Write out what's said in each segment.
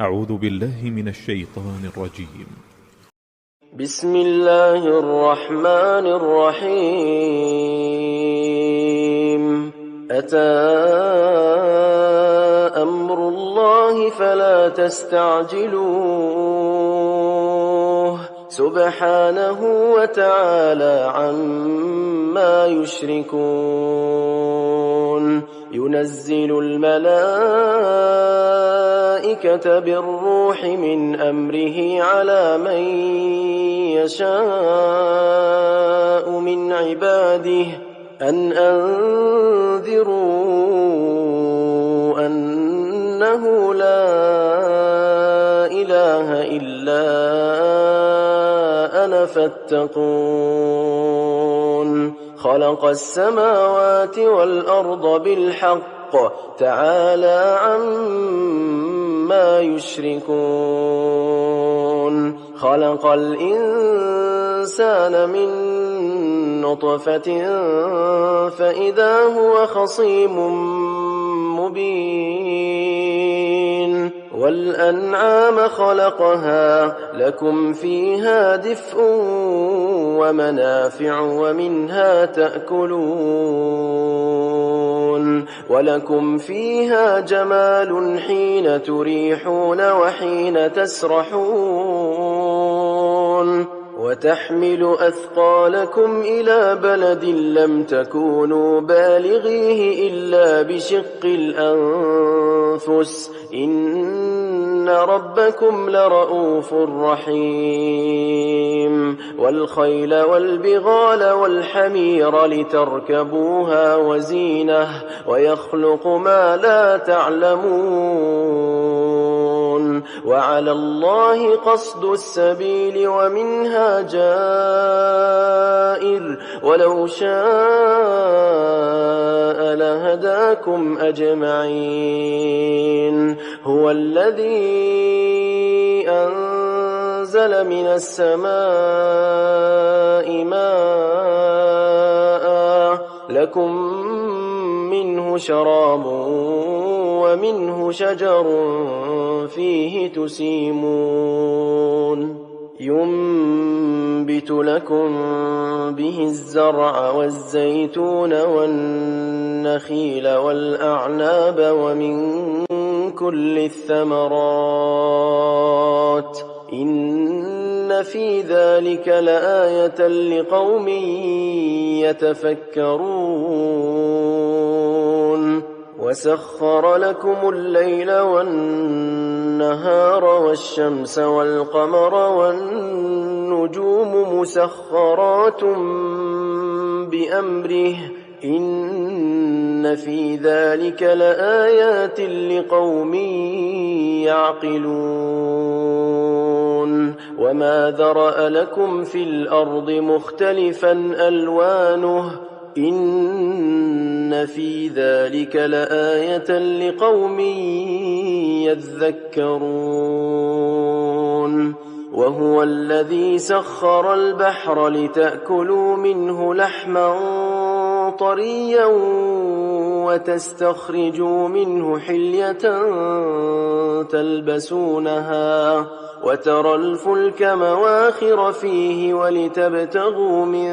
أعوذ بالله من الشيطان الرجيم. بسم الله الرحمن الرحيم. أتى أمر الله فلا تستعجلوه سبحانه وتعالى عما يشركون. ينزل الملائكة بالروح من أمره على من يشاء من عباده أن أنذروا أنه لا إله إلا أنا فاتقون. خلق السماوات والأرض بالحق تعالى عما يشركون. خلق الإنسان من نطفة فإذا هو خصيم مبين. والأنعام خلقها لكم فيها دفء ومنافع ومنها تأكلون. ولكم فيها جمال حين تريحون وحين تسرحون. وتحمل أثقالكم إلى بلد لم تكونوا بالغيه إلا بشق الأنفس إن ربكم لرؤوف رحيم. والخيل والبغال والحمير لتركبوها وزينة ويخلق ما لا تعلمون. وعلى الله قصد السبيل ومنها جائر ولو شاء لهداكم أجمعين. هو الذي أنزل من السماء ماء لكم منه شراب ومنه شجر فيه تسيمون. ينبت لكم به الزرع والزيتون والنخيل والأعناب ومن كل الثمرات إن في ذلك لآية لقوم يتفكرون. وسخر لكم الليل والنهار والشمس والقمر والنجوم مسخرات بأمره إن في ذلك لآيات لقوم يعقلون. وما ذرأ لكم في الأرض مختلفا ألوانه إن في ذلك لآية لقوم يذكرون. وهو الذي سخر البحر لتأكلوا منه لحما طريا وتستخرجوا منه حلية تلبسونها وترى الفلك مواخر فيه ولتبتغوا من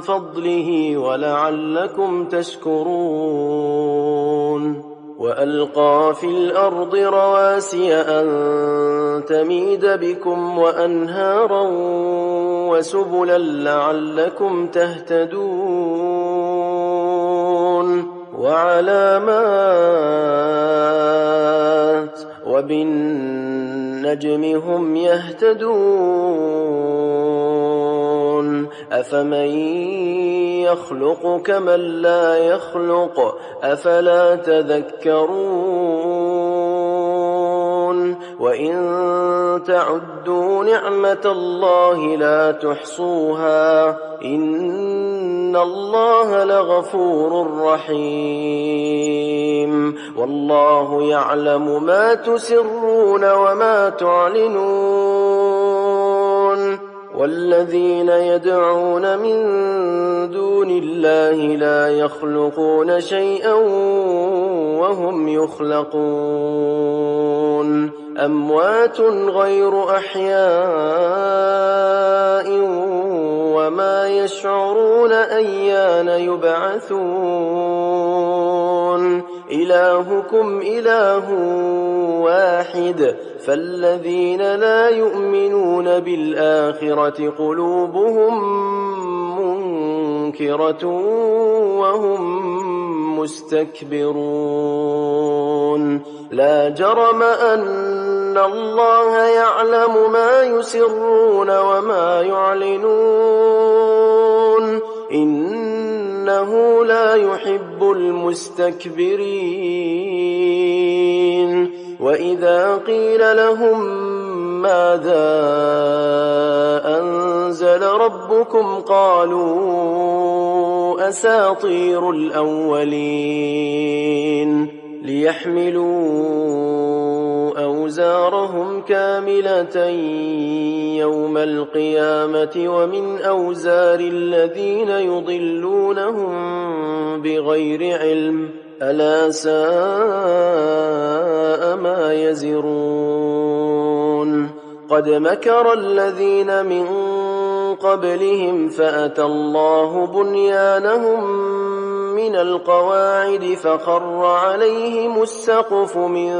فضله ولعلكم تشكرون. وألقى في الأرض رواسي أن تميد بكم وأنهارا وسبلا لعلكم تهتدون. وعلامات وبالنجم هم يهتدون. أفمن يخلق كمن لا يخلق أفلا تذكرون. وإن تعدوا نعمة الله لا تحصوها إن الله لغفور رحيم. والله يعلم ما تسرون وما تعلنون. والذين يدعون من دون الله لا يخلقون شيئا وهم يخلقون أموات غير أحياء وما يشعرون أيان يبعثون إلهكم إله واحد فالذين لا يؤمنون بالآخرة قلوبهم منكرة وهم مستكبرون لا جرم أن الله يعلم ما يسرون وما يعلنون إنه لا يحب المستكبرين وإذا قيل لهم ماذا أنزل ربكم قالوا أساطير الأولين ليحملوا أوزارهم كاملة يوم القيامة ومن أوزار الذين يضلونهم بغير علم ألا ساء ما يزرون قد مكر الذين من قبلهم فأتى الله بنيانهم من القواعد فخر عليهم السقف من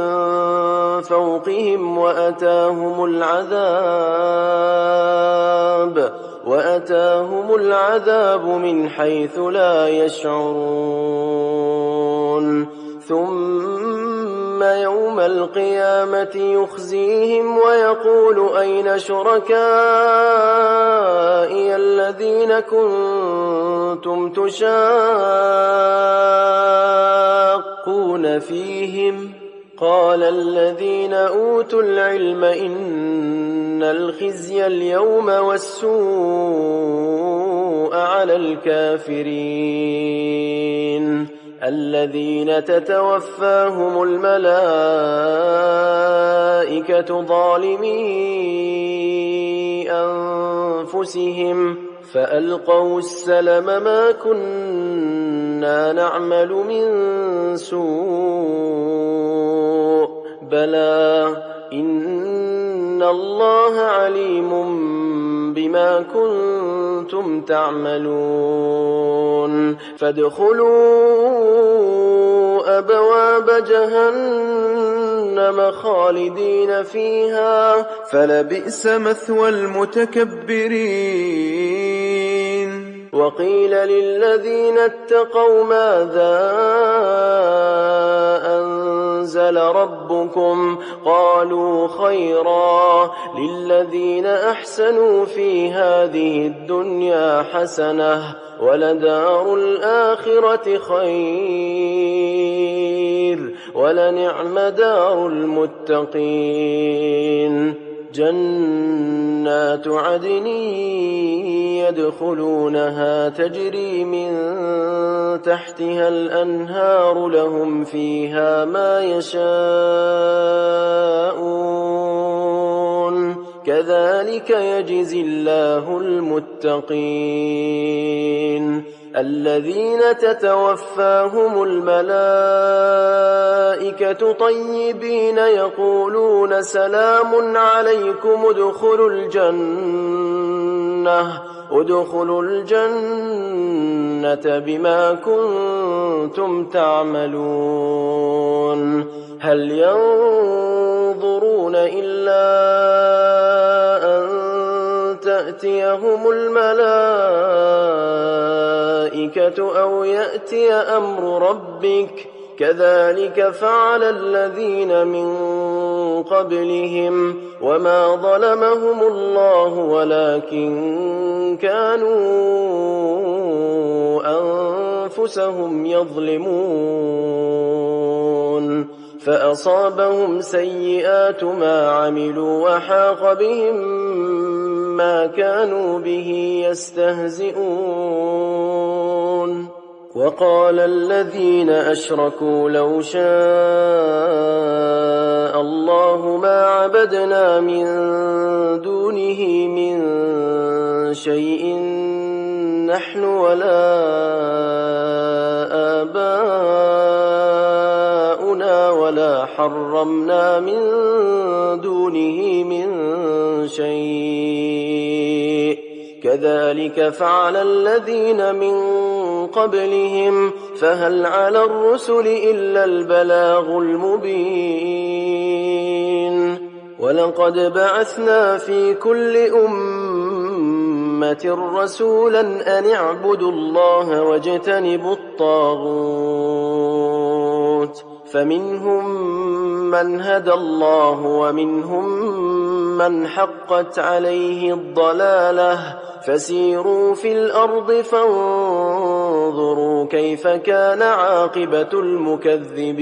فوقهم وأتاهم العذاب من حيث لا يشعرون ثم يوم القيامة يخزيهم ويقول أين شركائي الذين كنتم تشاقون فيهم قال الذين أوتوا العلم إن الخزي اليوم والسوء على الكافرين الذين تتوفاهم الملائكة ظالمي أنفسهم فألقوا السلم ما كنا نعمل من سوء بلى إن الله عليم بما كنتم تعملون فادخلوا أبواب جهنم خالدين فيها فلبئس مثوى المتكبرين وقيل للذين اتقوا ماذا أنزل ربكم قالوا خيرا للذين أحسنوا في هذه الدنيا حسنة ولدار الآخرة خير ولنعم دار المتقين جنات عدن يدخلونها تجري من تحتها الأنهار لهم فيها ما يشاءون كذلك يجزي الله المتقين الذين تتوفاهم الملائكة طيبين يقولون سلام عليكم ادخلوا الجنة بما كنتم تعملون هل ينظرون إلا أن تأتيهم الملائكة أو يأتي أمر ربك كذلك فعل الذين من قبلهم وما ظلمهم الله ولكن كانوا أنفسهم يظلمون فأصابهم سيئات ما عملوا وحاق بهم ما كانوا به يستهزئون وقال الذين أشركوا لو شاء الله ما عبدنا من دونه من شيء نحن ولا آباؤنا ولا ما حرمنا من دونه من شيء كذلك فعل الذين من قبلهم فهل على الرسل إلا البلاغ المبين ولقد بعثنا في كل أمة رسولا أن اعبدوا الله واجتنبوا الطاغوت فمنهم من هدى الله ومنهم من حقت عليه الضلالة فسيروا في الأرض فانظروا كيف كان عاقبة المكذبين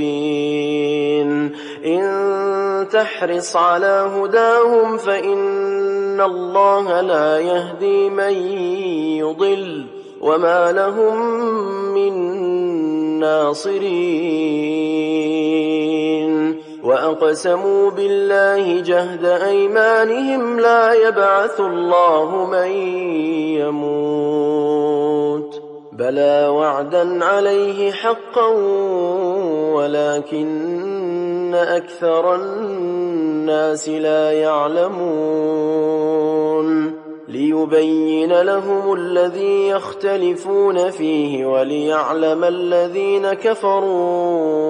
إن تحرص على هداهم فإن الله لا يهدي من يضل وما لهم من ناصرين وأقسموا بالله جهد أيمانهم لا يبعث الله من يموت بلى وعدا عليه حقا ولكن أكثر الناس لا يعلمون ليبين لهم الذي يختلفون فيه وليعلم الذين كفروا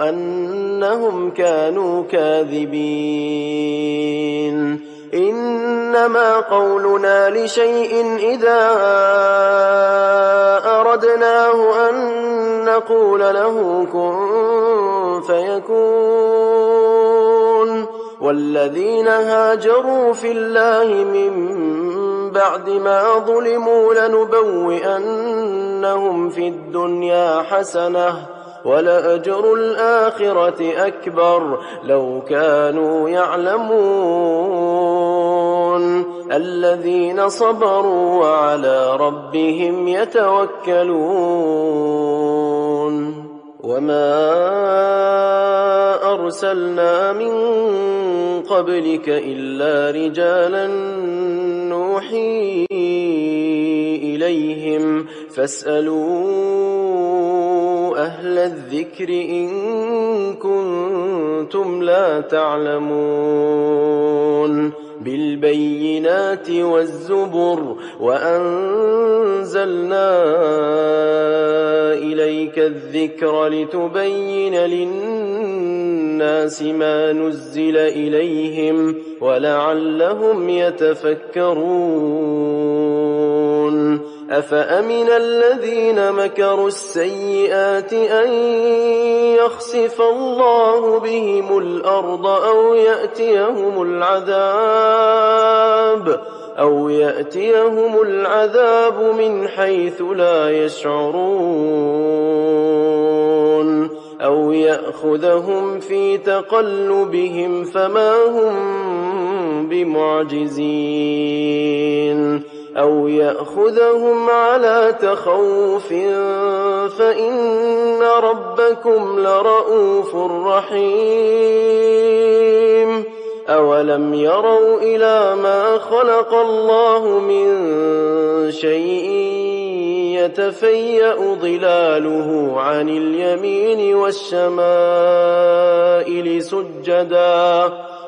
أنهم كانوا كاذبين إنما قولنا لشيء إذا أردناه أن نقول له كن فيكون والذين هاجروا في الله من بعد ما ظلموا لنبوئنهم في الدنيا حسنة ولأجر الآخرة أكبر لو كانوا يعلمون الذين صبروا وعلى ربهم يتوكلون وما أرسلنا من قبلك إلا رجالا نوحي إليهم فاسألوا أهل الذكر إن كنتم لا تعلمون بالبينات والزبر وأنزلنا إليك الذكر لتبين للناس ما نزل إليهم ولعلهم يتفكرون أفأمن الذين مكروا السيئات أن يخسف الله بهم الأرض أو يأتيهم العذاب من حيث لا يشعرون أو يأخذهم في تقلبهم فما هم بمعجزين أو يأخذهم على تخوف فإن ربكم لرؤوف رحيم أولم يروا إلى ما خلق الله من شيء يتفيأ ظلاله عن اليمين والشمائل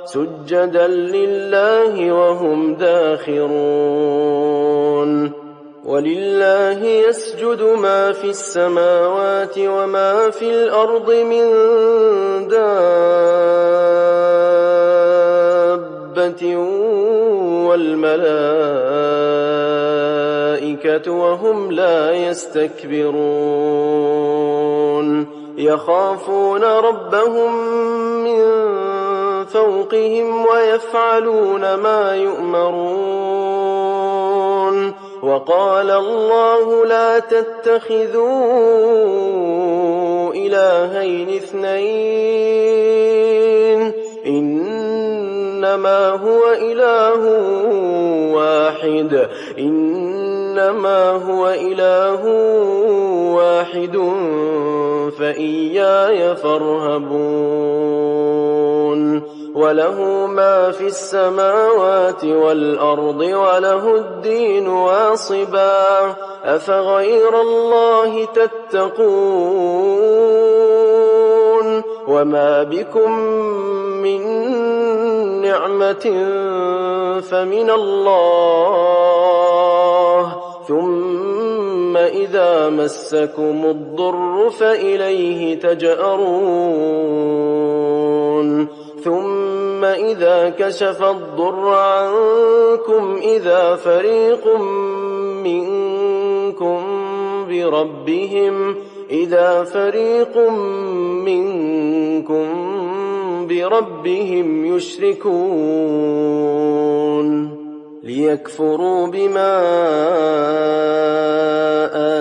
سجدا لله وهم داخرون ولله يسجد ما في السماوات وما في الأرض من دابة والملائكة وهم لا يستكبرون يخافون ربهم من فوقهم ويفعلون ما يؤمرون وقال الله لا تتخذوا إلهين اثنين إنما هو إله واحد فإياي فارهبون وله ما في السماوات والأرض وله الدين واصبا أفغير الله تتقون وما بكم من نعمة فمن الله ثم إذا مسكم الضر فإليه تجأرون ثم إذا كشف الضر عنكم إذا فريق منكم بربهم يشركون ليكفروا بما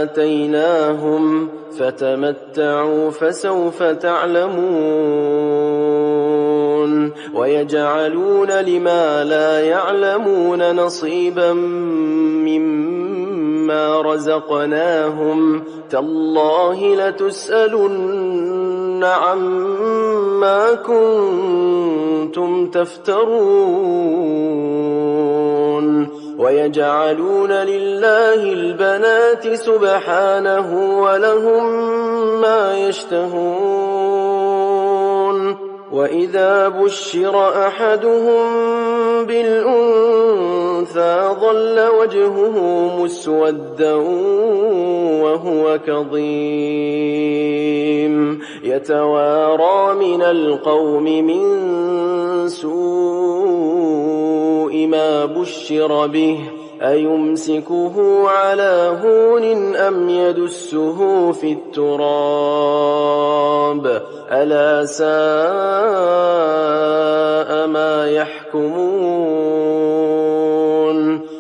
آتيناهم فتمتعوا فسوف تعلمون ويجعلون لما لا يعلمون نصيبا مما رزقناهم تالله لتسألن عما كنتم تفترون ويجعلون لله البنات سبحانه ولهم ما يشتهون وإذا بشر أحدهم بالأنثى ظل وجهه مسودا وهو كظيم يتوارى من القوم من سوء ما بشر به أيمسكه على هون أم يدسه في التراب ألا ساء ما يحكمون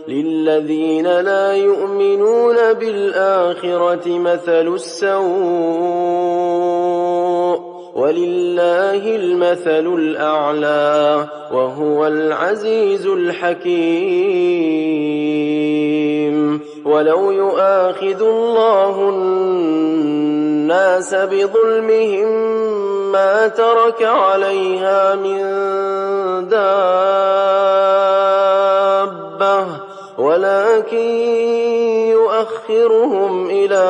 للذين لا يؤمنون بالآخرة مثل السوء ولله المثل الأعلى وهو العزيز الحكيم ولو يؤاخذ الله الناس بظلمهم ما ترك عليها من دابة ولكن يؤخرهم إلى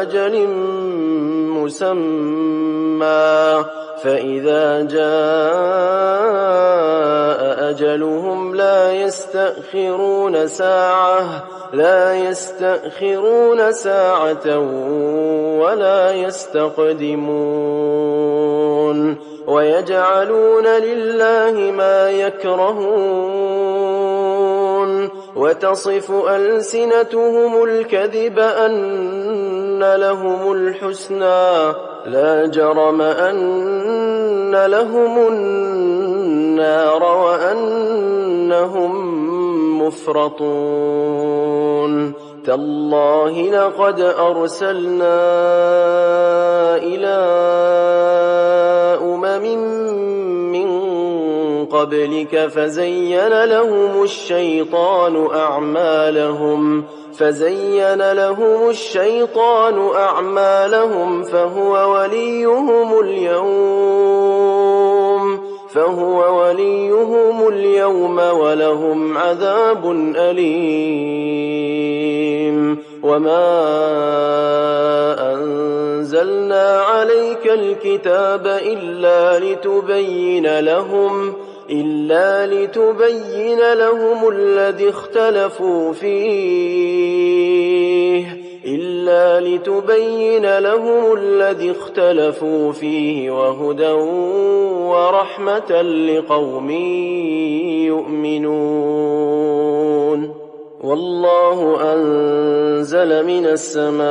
أجل مسمى فإذا جاء أجلهم لا يستأخرون ساعة ولا يستقدمون ويجعلون لله ما يكرهون وتصف ألسنتهم الكذب أن لهم الحسنى لا جرم أن لهم النار وأنهم مفرطون تالله لقد أرسلنا إلى أمم من قبلك فزين لهم الشيطان أعمالهم فهو وليهم اليوم ولهم عذاب أليم وما أنزلنا عليك الكتاب إلا لتبين لهم الذي اختلفوا فيه وهدى ورحمة لقوم يؤمنون والله أنزل من السماء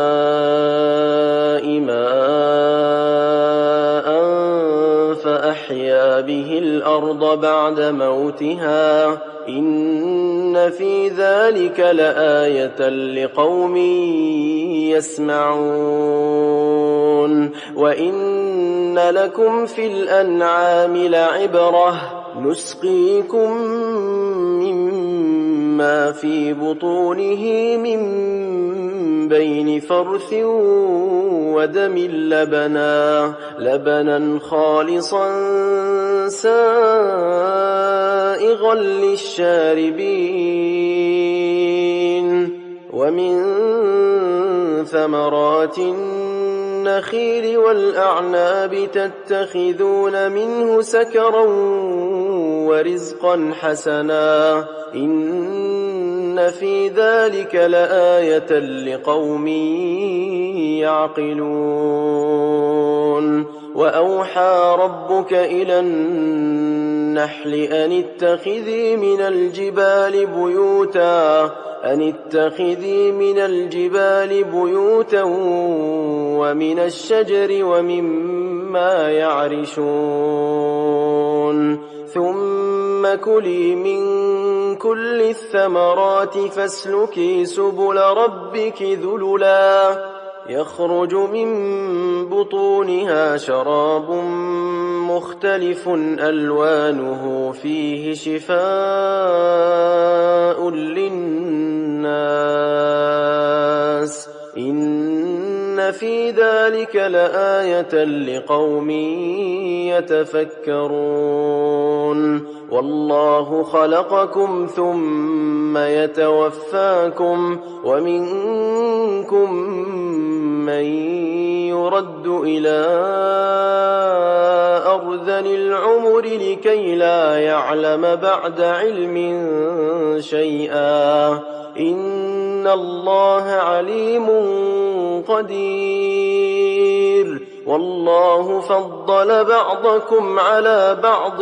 ماء فأحيا به الأرض بعد موتها إن في ذلك لآية لقوم يسمعون وإن لكم في الأنعام لعبرة نسقيكم مما في بطونه من بين فرث ودم لبنا خالصا سائغا للشاربين ومن ثمرات النخيل والأعناب تتخذون منه سكرا ورزقا حسنا إن في ذلك لآية لقوم يعقلون وأوحى ربك إلى النحل أن اتخذي من الجبال بيوتا ومن الشجر ومما يعرشون ثم كلي من كل الثمرات فاسلكي سبل ربك ذللا يخرج من بطونها شراب مختلف ألوانه فيه شفاء للناس إن في ذلك لآية لقوم يتفكرون والله خلقكم ثم يتوفاكم ومنكم من يرد إلى أرذل العمر لكي لا يعلم بعد علم شيئا إن الله عليم قدير والله فضل بعضكم على بعض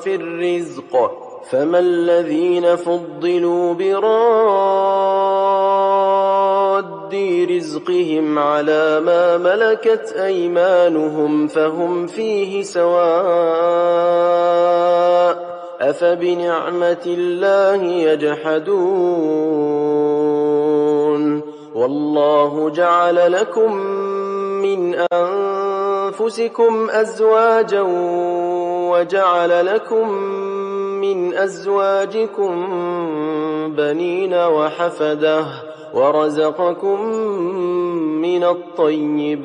في الرزق فما الذين فضلوا براد رزقهم على ما ملكت أيمانهم فهم فيه سواء أفبنعمة الله يجحدون والله جعل لكم من أنفسكم أزواجا وجعل لكم من أزواجكم بنين وحفدة ورزقكم من الطيبات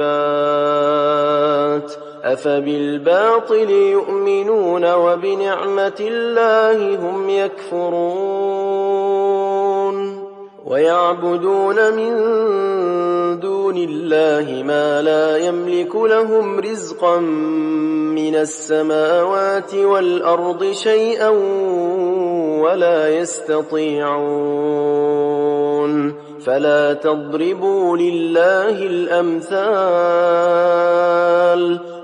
أفبالباطل يؤمنون وبنعمة الله هم يكفرون ويعبدون من دون الله ما لا يملك لهم رزقا من السماوات والأرض شيئا ولا يستطيعون فلا تضربوا لله الأمثال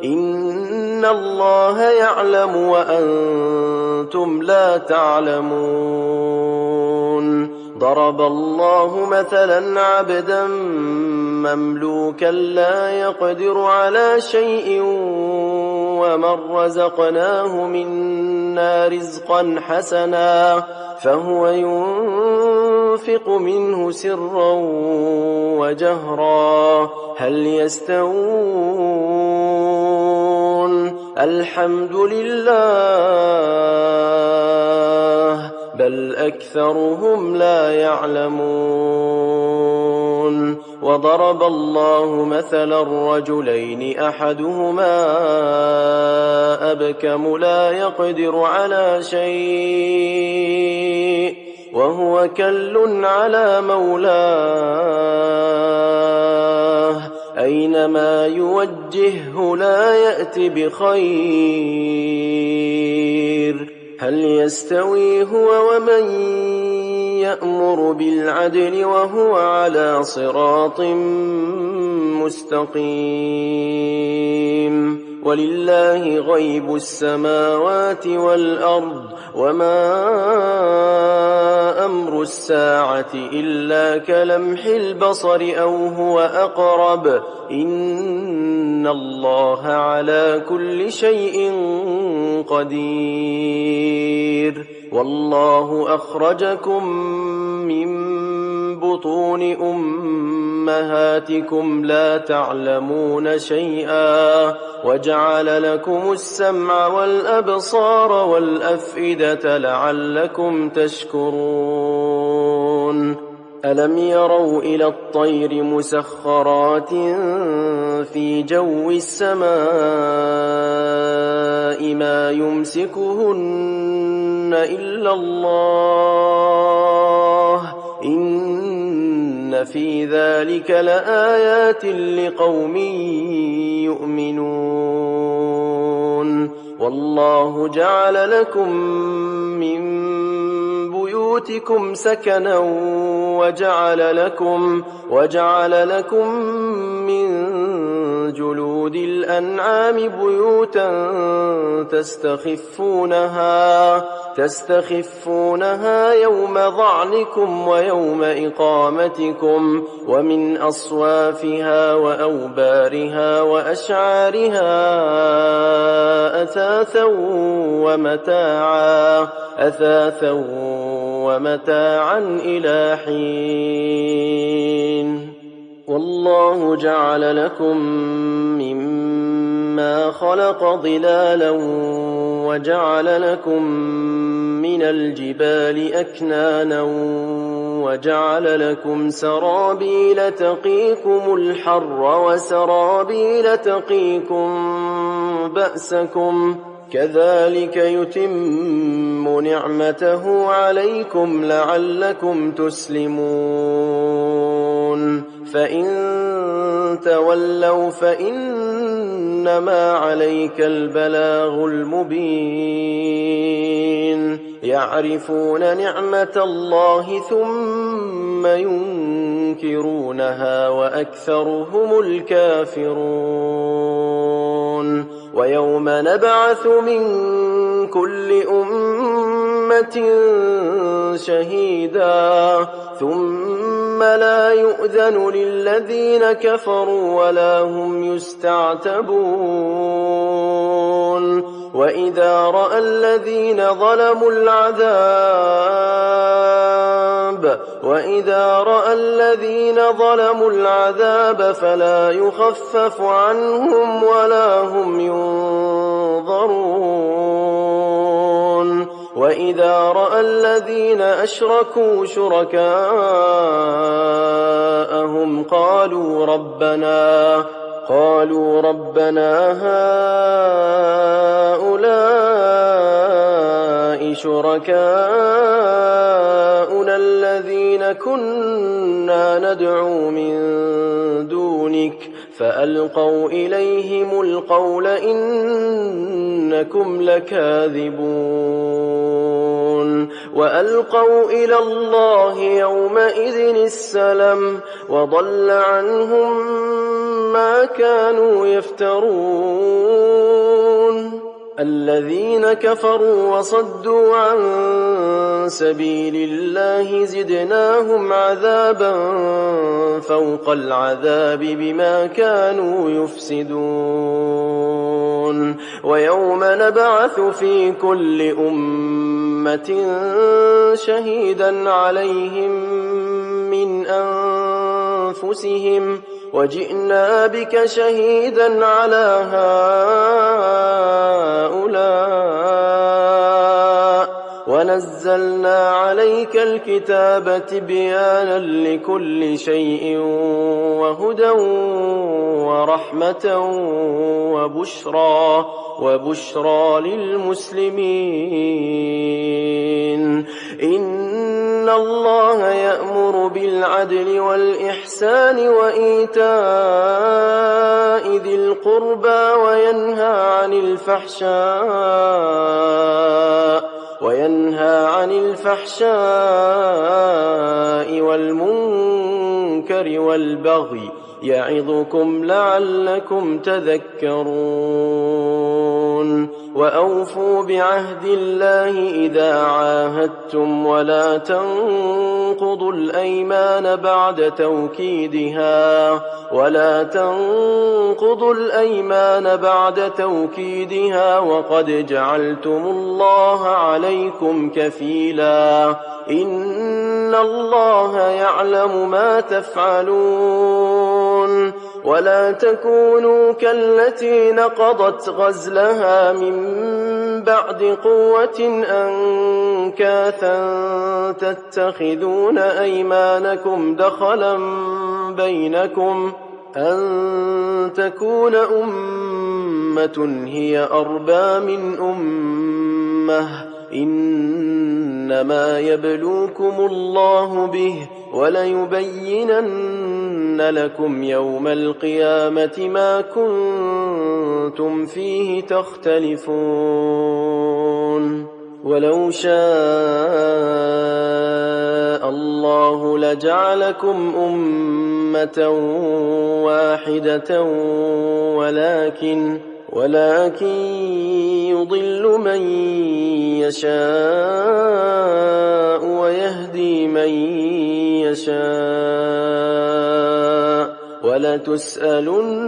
إن الله يعلم وأنتم لا تعلمون ضرب الله مثلا عبدا مملوكا لا يقدر على شيء ومن رزقناه منا رزقا حسنا فهو ينفق منه سرا وجهرا هل يستوون الحمد لله بل أكثرهم لا يعلمون وضرب الله مثلا رجلين أحدهما أبكم لا يقدر على شيء وهو كل على مولاه أينما يوجهه لا يأتي بخير هل يستوي هو ومن يأمر بالعدل وهو على صراط مستقيم ولله غيب السماوات والأرض وما أمر الساعة إلا كلمح البصر أو هو أقرب إن الله على كل شيء قدير والله أخرجكم من بطون أمهاتكم لا تعلمون شيئا وجعل لكم السمع والأبصار والأفئدة لعلكم تشكرون ألم يروا إلى الطير مسخرات في جو السماء ما يمسكهن إلا الله إن إن في ذلك لآيات لقوم يؤمنون والله جعل لكم من بيوتكم سكنا وجعل لكم من جلود الأنعام بيوتا تستخفونها يوم ظعنكم ويوم إقامتكم ومن أصوافها وأوبارها وأشعارها أثاثا ومتاعا إلى حين والله جعل لكم مما خلق ظلالا وجعل لكم من الجبال أكنانا وجعل لكم سرابيل تقيكم الحر وسرابيل تقيكم بأسكم كذلك يتم نعمته عليكم لعلكم تسلمون فإن تولوا فإنما عليك البلاغ المبين يعرفون نعمة الله ثم ينكرونها وأكثرهم الكافرون ويوم نبعث من كل أمة شهيدا ثم لا يؤذن للذين كفروا ولا هم يستعتبون وإذا رأى الذين ظلموا العذاب فلا يخفف عنهم ولا هم ينظرون وإذا رأى الذين أشركوا شركاءهم قالوا ربنا هؤلاء شركاؤنا الذين كنا ندعو من دونك فألقوا إليهم القول إنكم لكاذبون وألقوا إلى الله يومئذ السلم وضل عنهم ما كانوا يفترون الذين كفروا وصدوا عن سبيل الله زدناهم عذابا فوق العذاب بما كانوا يفسدون ويوم نبعث في كل أمة شهيدا عليهم من أنفسهم وجئنا بك شهيدا على هؤلاء ونزلنا عليك الكتاب تبيانا لكل شيء وهدى ورحمة وبشرى للمسلمين إن الله يأمر بالعدل والإحسان وإيتاء ذي القربى وينهى عن الفحشاء والمنكر والبغي يعظكم لعلكم تذكرون وأوفوا بعهد الله إذا عاهدتم ولا تنقضوا الأيمان بعد توكيدها وقد جعلتم الله عليكم كفيلا إن الله يعلم ما تفعلون ولا تكونوا كالتي نقضت غزلها من بعد قوة أنكاثا تتخذون أيمانكم دخلا بينكم أن تكون أمة هي أربى من أمة إنما يبلوكم الله به وليبينن لكم يوم القيامة ما كنتم فيه تختلفون ولو شاء الله لجعلكم أمة واحدة ولكن يضل من يشاء ويهدي من يشاء ولتسألن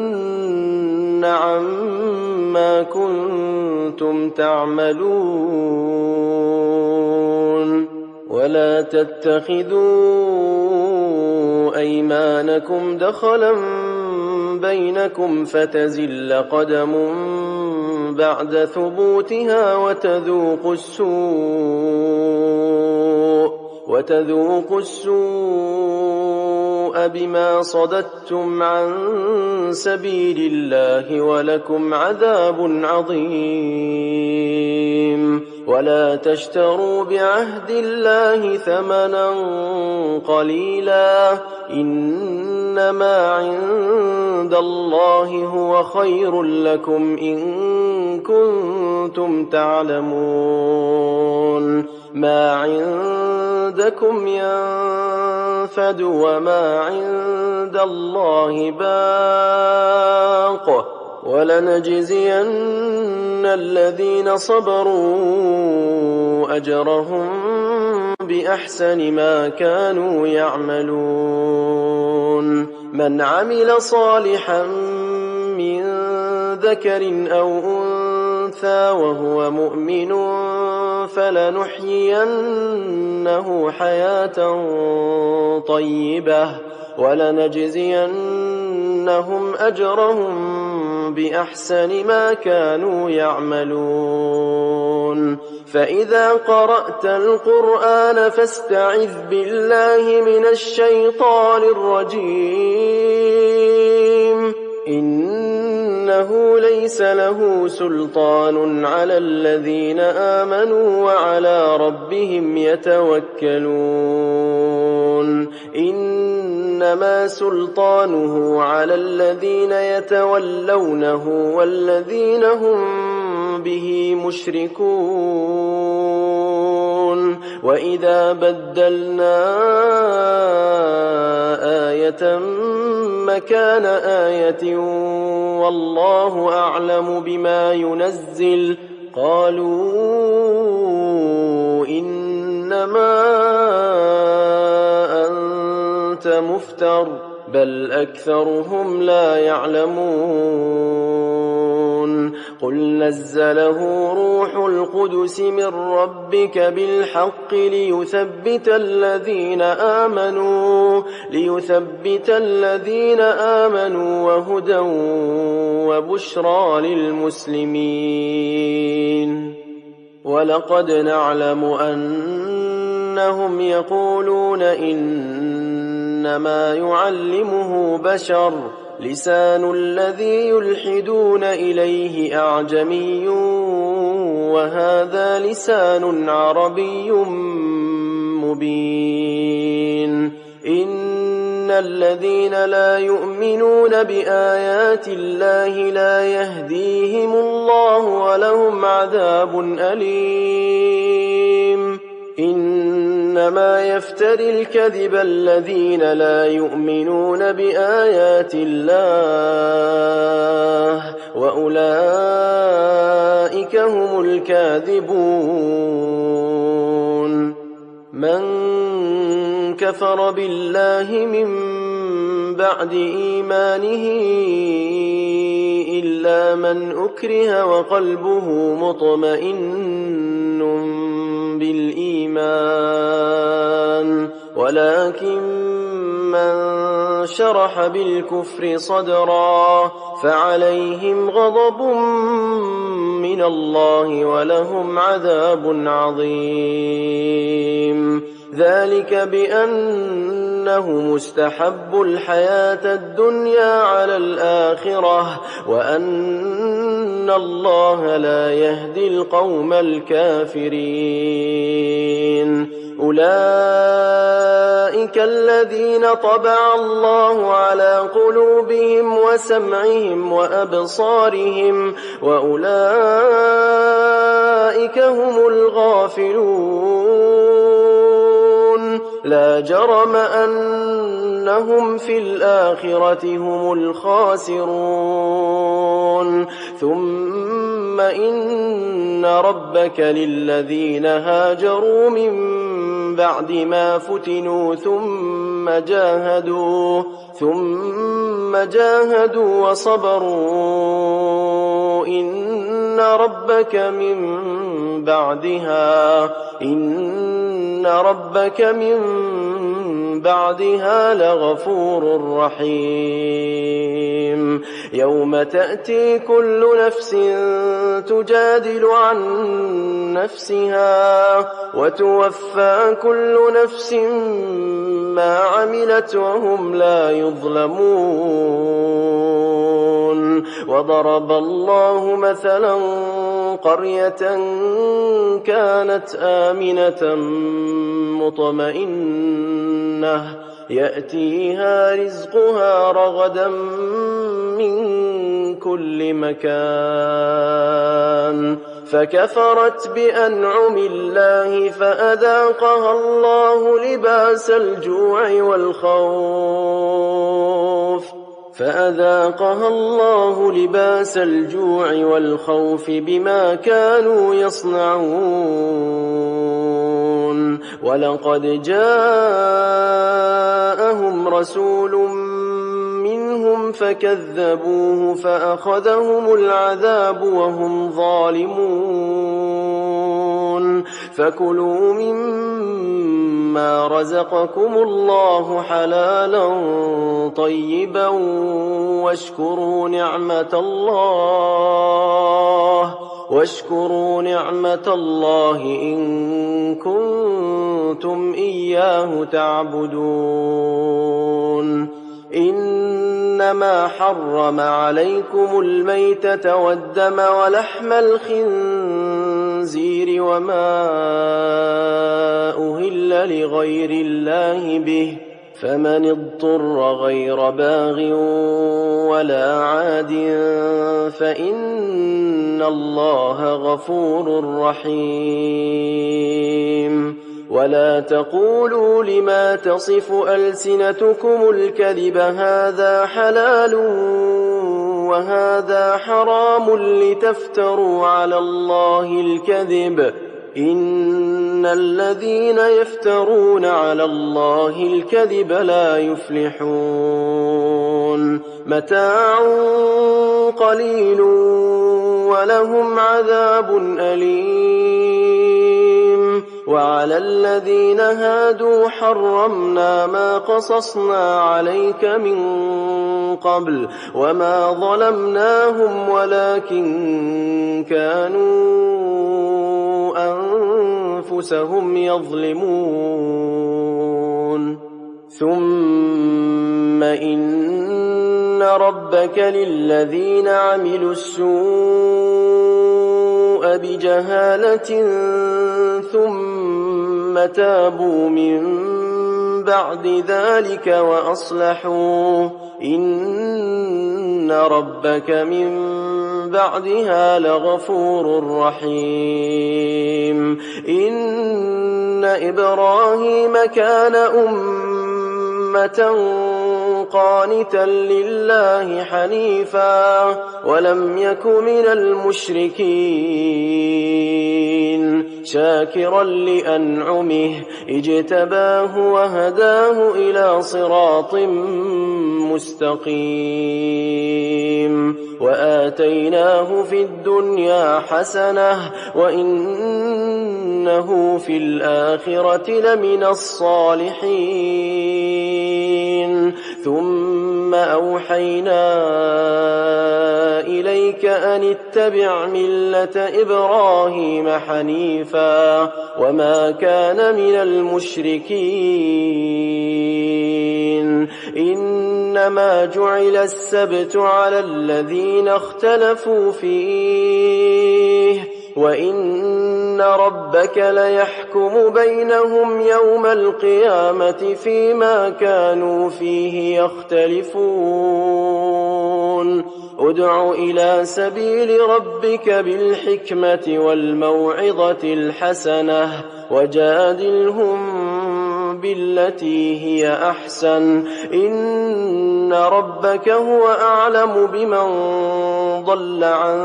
عما كنتم تعملون ولا تتخذوا أيمانكم دخلا بينكم فتزل قدم بعد ثبوتها وتذوقوا السوء بما صددتم عن سبيل الله ولكم عذاب عظيم ولا تشتروا بعهد الله ثمنا قليلا إنما عند الله هو خير لكم إن كنتم تعلمون ما عندكم ينفد وما عند الله باق ولنجزين الذين صبروا أجرهم بأحسن ما كانوا يعملون من عمل صالحا من ذكر أو أنثى وهو مؤمن فلنحيينه حياة طيبة ولنجزينهم أجرهم بأحسن ما كانوا يعملون فإذا قرأت القرآن فاستعذ بالله من الشيطان الرجيم إنه ليس له سلطان على الذين آمنوا وعلى ربهم يتوكلون إنما سلطانه على الذين يتولونه والذين هم به مشركون وإذا بدلنا آية مكان آية والله أعلم بما ينزل قالوا إنما أنت مفتر بل أكثرهم لا يعلمون قل نزله روح القدس من ربك بالحق ليثبت الذين آمنوا وهدى وبشرى للمسلمين ولقد نعلم أنهم يقولون إنما يعلمه بشر لسان الذي يلحدون إليه أعجمي وهذا لسان عربي مبين إن الذين لا يؤمنون بآيات الله لا يهديهم الله ولهم عذاب أليم إنما يفتري الكذب الذين لا يؤمنون بآيات الله وأولئك هم الكاذبون من كفر بالله من بعد إيمانه إلا من أكره وقلبه مطمئن بالإيمان ولكن من شرح بالكفر صدرا فعليهم غضب من الله ولهم عذاب عظيم ذلك بأنه مستحب الحياة الدنيا على الآخرة وأن الله لا يهدي القوم الكافرين أولئك الذين طبع الله على قلوبهم وسمعهم وأبصارهم وأولئك هم الغافلون لا جرم أنهم في الآخرة هم الخاسرون ثم إن ربك للذين هاجروا من بعد ما فتنوا ثم جاهدوا وصبروا إن ربك من بعدها لغفور رحيم يوم تأتي كل نفس تجادل عن نفسها وتوفى كل نفس ما عملت وهم لا يظلمون وضرب الله مثلا قرية كانت آمنة مطمئنة يأتيها رزقها رغدا من كل مكان فكفرت بأنعم الله فأذاقها الله لباس الجوع والخوف بما كانوا يصنعون ولقد جاءهم رسول منهم فكذبوه فأخذهم العذاب وهم ظالمون فكلوا مما رزقكم الله حلالا طيبا واشكروا نعمة الله إن كنتم إياه تعبدون إنما حرم عليكم الميتة والدم ولحم الخنزير وما أهل لغير الله به فمن اضطر غير باغ ولا عاد فإن الله غفور رحيم ولا تقولوا لما تصف ألسنتكم الكذب هذا حلال وهذا حرام لتفتروا على الله الكذب إن الذين يفترون على الله الكذب لا يفلحون متاع قليل ولهم عذاب أليم وعلى الذين هادوا حرمنا ما قصصنا عليك من قبل وما ظلمناهم ولكن كانوا أنفسهم يظلمون ثم إن ربك للذين عملوا السوء بجهالة ثم تابوا من بعد ذلك وأصلحوا إن ربك من بعدها لغفور رحيم إن إبراهيم كان أمة قانتا لله حنيفا ولم يك من المشركين شاكرا لأنعمه اجتباه وهداه إلى صراط مستقيم وآتيناه في الدنيا حسنة وإنه في الآخرة لمن الصالحين ثم أوحينا إليك أن اتبع ملة إبراهيم حنيفا وما كان من المشركين إنما جعل السبت على الذين اختلفوا فيه وإن ربك ليحكم بينهم يوم القيامة فيما كانوا فيه يختلفون ادع إلى سبيل ربك بالحكمة والموعظة الحسنة وجادلهم بالتي هي أحسن إن ربك هو أعلم بمن ضل عن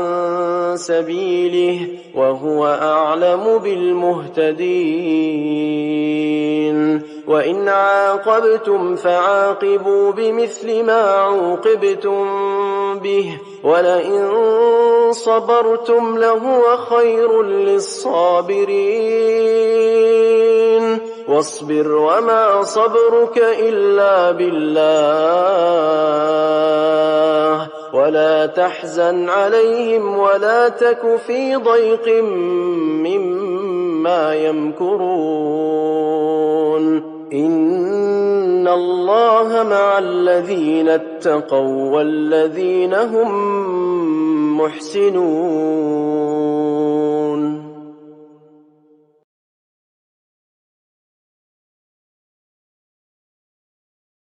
سبيله وهو أعلم بالمهتدين وإن عاقبتم فعاقبوا بمثل ما عوقبتم به ولئن صبرتم لهو خير للصابرين واصبر وما صبرك إلا بالله ولا تحزن عليهم ولا تك في ضيق مما يمكرون إن الله مع الذين اتقوا والذين هم محسنون